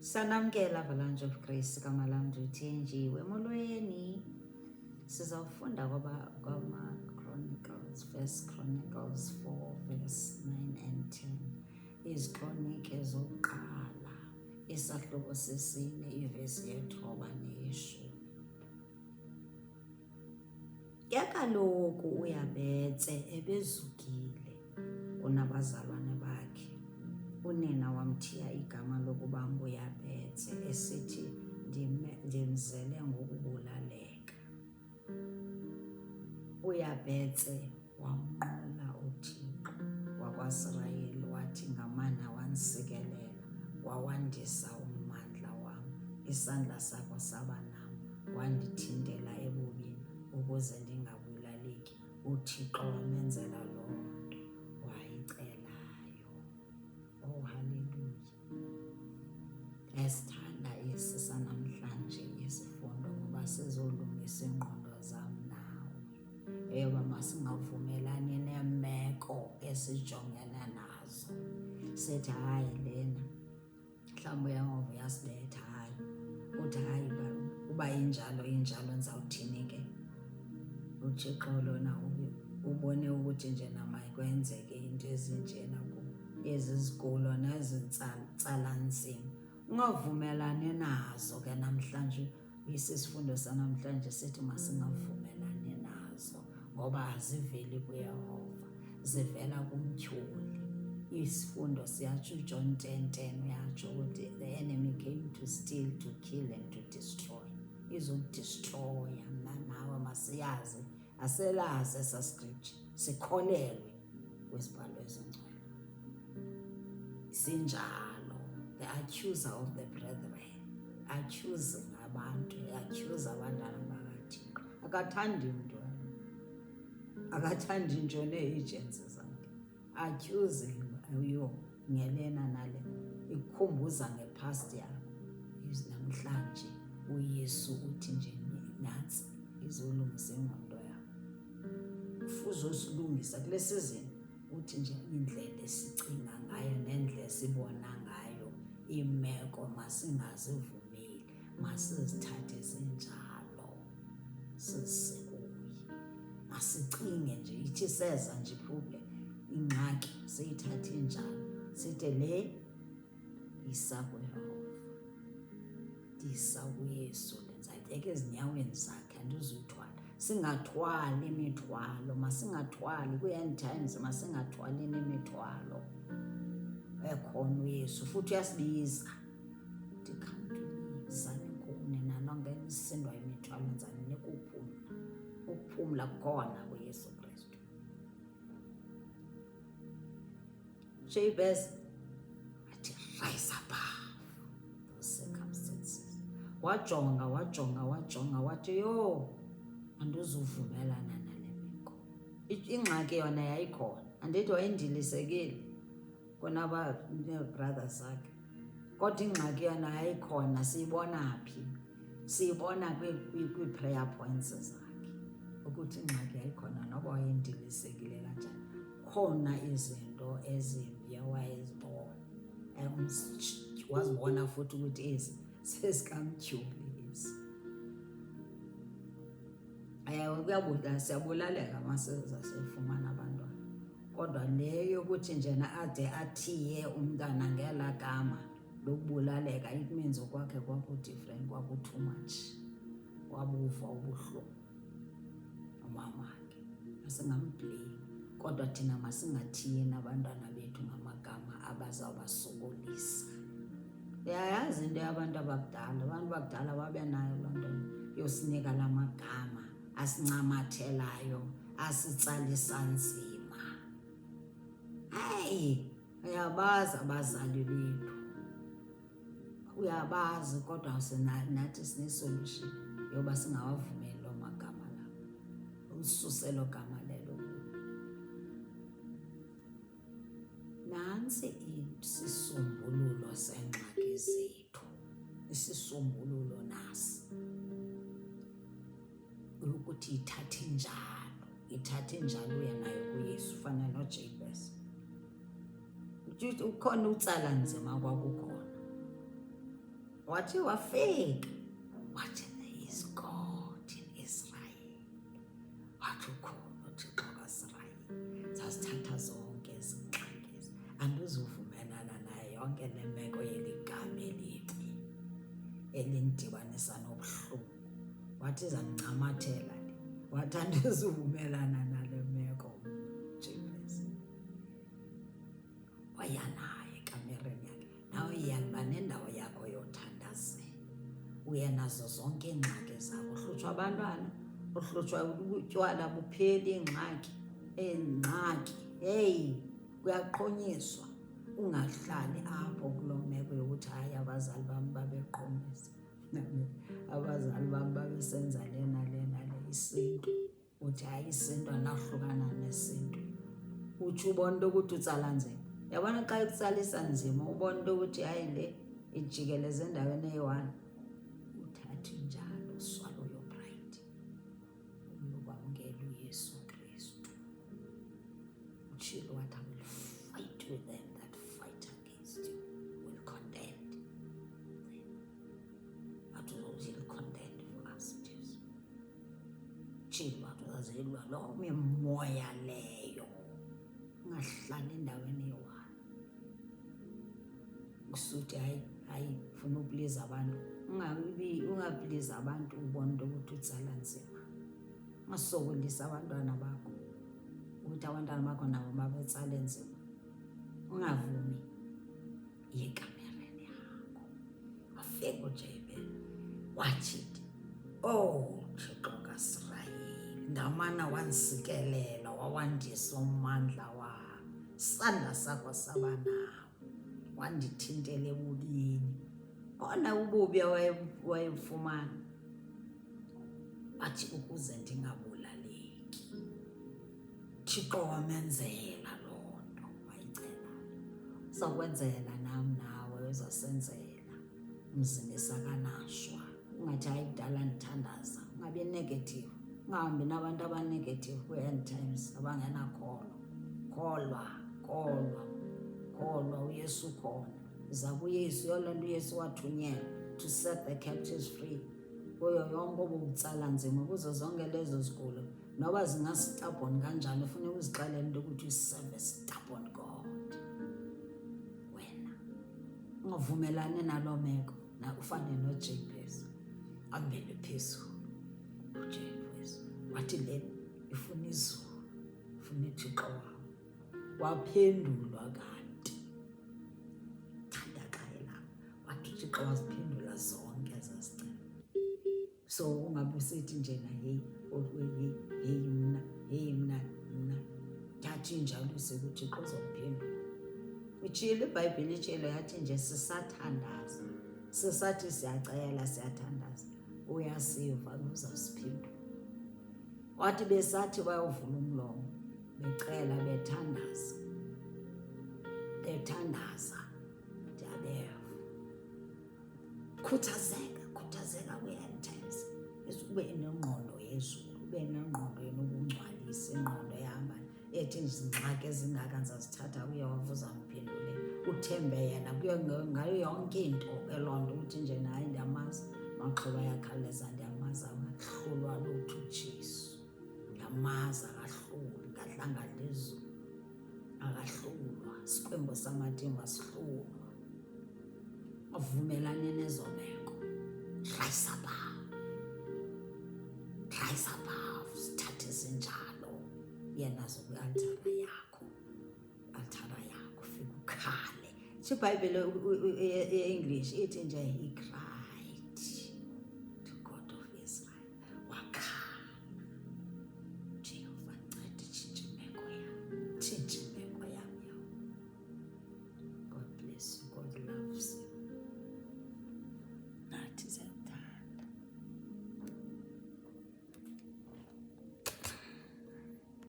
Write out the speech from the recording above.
Sanamkela Avalanche of Grace kaMalamdu Thenjiwe molweni. Sizawufunda Chronicles, 1 Chronicles 4 verse 9 and 10. Izikronike zokuqala, isahluko sesine, ivesi yethoba neyeshumi. Yakaloku uYabetse ebezukile kunabazalwane bakhe. Unina wamthiya igama lokuba nguYabetse esithi ndimzele ngokubulaleka. uYabetse wamnqula uThixo wakwaSirayeli wathi ngamana wansikelela wawandisa ummandla wam. Isandla sakho saba nam wandithintela ebubini ukuze ndingabulaleki. UThixo wamenzela loo nto wayicelayo. Oh, hallelujah. Esithanda esi sanamhlanje isifundo ngoba sizolungisa ingqondo zam nawe. Eyoba masingavumelani neemeko esijongene nazo. Sithi hayi lena mhlawumbi uyangova uyasibetha, hayi uthi hayi uba injalo ndizawuthini ke? uThixo lona ubone ukuthi njena mayikwenzeke into ezinjena ezi zigulo nezintsala nzima. Ungavumelani nazo ke namhlanje. Isifundo sanamhlanje sithi masingavumelani nazo ngoba aziveli kuYehova, zivela kumtyholi. Isifundo siyatsho uJohn 10:10 uyatsho ukuthi the enemy came to steal, to kill and to destroy. Izodestroya. Mna nawe masiyazi, aselazi esa scripture, sikholelwe kwizibhalo ezingcwele. Sinjalo, the accuser of the brethren, accusing abantu, accuser abantwana bakaThixo. Akathandi mntu, akathandi nje nee-agents zakhe. Accusing you ngelena nale, ikukhumbuza ngepast yakho. Namhlanje uYesu uthi nje nantsi izolungisa ingqondo yakho. Ufuzosilungisa kule sizini. Uthi nje indlela esicinga ngayo nendlela esibona ngayo imeko masingazivumeli, masizithathe zinjalo, sizisekuye. Masicinge nje, ithi seza nje problem, ingxaki siyithathe njalo, sithi le isakuYehova, ndisakuYesu, ndizayibeka ezinyaweni zakhe, andizuyithwala. Singathwali imithwalo, masingathwali kwi-end times, masingathwali nemithwalo. Ekhona uYesu futhi uyasibiza uthi come to me, zani kuni nanonke nisindwa imithwalo, ndizaninika ukuphumla. Ukuphumla khona kuYesu Kristu. Jabez athi rise above those circumstances. Wajonga wathi yo, andizuvumelana nale meko. Ingxaki yona yayikhona, andithi wayendilisekile nee-brothers zakhe, kodwa ingxaki yona yayikhona. Siyibona phi? Siyibona kwii-prayer points zakhe ukuthi ingxaki yayikhona noba wayendilisekile kanjani. Khona izinto ezimbi awayezibona, wazibona futhi ukuthi ezi sezikamtyholi ezi. Siyabulaleka maseza sifumana abantwana, kodwa le yokuthi njena ade athiye umntana ngela gama lokubulaleka, it means okwakhe kwaku-different, kwaku-too much. Wabuva ubuhlungu umamakhe. Masingamblame, kodwa thina masingathiyeni abantwana bethu ngamagama abazawubasokolisa. Uyayazi into yabantu abakudala, abantu bakudala babe nayo loo nto yosinika la magama asincamathelayo, asitsalisa nzima. Hayi, uyabazi abazali bethu, uyabazi, kodwa nathi sinesolution yoba singawavumeli loo magama lawo, ususe lo gama lelo. Nantsi isisombululo sengxaki zethu, isisombululo nasi ukuthi ithathe njalo yenayo kuYesu. Fana noJabez, ukhona utsala nzima kwakukhona, wathi wafika wathi there is God in Israel. Wathi ukhona uThixo kaIsrayeli. Sasithatha zonke izingxaki, andizuvumelana nayo yonke le meko yeligama elibi elindibanisa nobuhlungu. Wathi izandincamathela le, wathi andizuvumelana nale meko. Jebezi wayanayo ekamereni yakhe. Nawe iyakuba nendawo yakho yothandazela, uye nazo zonke iingxaki zakho. Uhlutshwa abantwana, uhlutshwa ubutywala bupheli, ingxaki heyi kuyaqhonyiswa. Ungahlali apho kuloo meko yokuthi hayi abazali bam babeqhomisa, abazali bam babesenza lena isintu. Uthi hayi isintu anahlukana nesintu. Utsho ubona into ukuthi utsala nzima. Yabona xa ikutsalisa nzima ubona into ukuthi hayi le ijikeleze endaweni eyi-one, uthathe njalo swallow your pride, ukwamkela uYesu Kristu. Utshilo wathi I will fight with them that fight against you, will contend. Wathi uzawuzile contend for us, Jesu. Utshilo wathi uzazilwa loo mimoya leyo, ungahlali endaweni eyi-one. Usuthi hayi funa upliza abantu, ungapliza abantu ubona into ukuthi utsala nzima. Ungasokolisa abantwana bakho ukuthi abantwana bakho nabo babetsale nzima. Ungavumi, yekamereni yakho. Wafika uJabez wathi, oh Thixo kaIsrayeli, ngamana wansikelela wawandisa ummandla wakho, isandla sakho saba nawo, wandithintela ebubini. Ona ububi wayefumana, wathi ukuze ndingabulaleki. Thixo wamenzela loo nto wayicelayo. Uzakwenzela nam nawe, uzasenzela. Umzimisa kanashwa. Ungathi hayi kudala ndithandaza. Ungabi negative. Ungahambi nabantu abanegative kwi-end times abangenakholo. Kholwa uYesu ukhona. Uza kuYesu, yoloo nto uYesu wathunyelwa to set the captives free. Kuyo yonke obubutsala nzima, kuzo zonke lezo zigulo, noba zingastubborn kanjani, ufuna uzixelela into ukuthi userve a stubborn God. Wena ungavumelani naloo meko, ufane noJabez ambele phezulu. uJabez wathi le ifuna izulu, ifuna uThixo wam. Waphendulwa kanti thandaqayela, wathi uThixo waziphendula zonke ezazicela. So ungabe usithi njena heyi mna thathi njalo usekuThixo uzokuphendula. Utshilo iBhayibhile itshilo yathi nje sisathandaza, sisathi siyacela siyathandaza, uyasiva uzawusiphendula. Wathi besathi bayovula umlomo becela bethandaza, ndiyabeva. Khuthazeka kwi-end times. Ube nengqondo yezulu, ube nengqondo enobungcwalisi, ingqondo ehamba ethi izingxaki ezingaka ndizazithatha kuye wava uzamphendulela. Uthembe yena ngayo yonke into eloo nto, uthi nje naye ndiyamazi, maxhoba ayakhawuleza, ndiyamazi akahlulwa lutho uJesu. Ndiyamazi akahluli, ngadlanga lizulu akahlulwa, isiqwembo samathimba sihlulwa. Avumelane nezo meko, rise above, sithathe zinjalo. Yenazo kwi-altara yakho, fika ukhale. iBhayibhile e-English ithi nje he cried.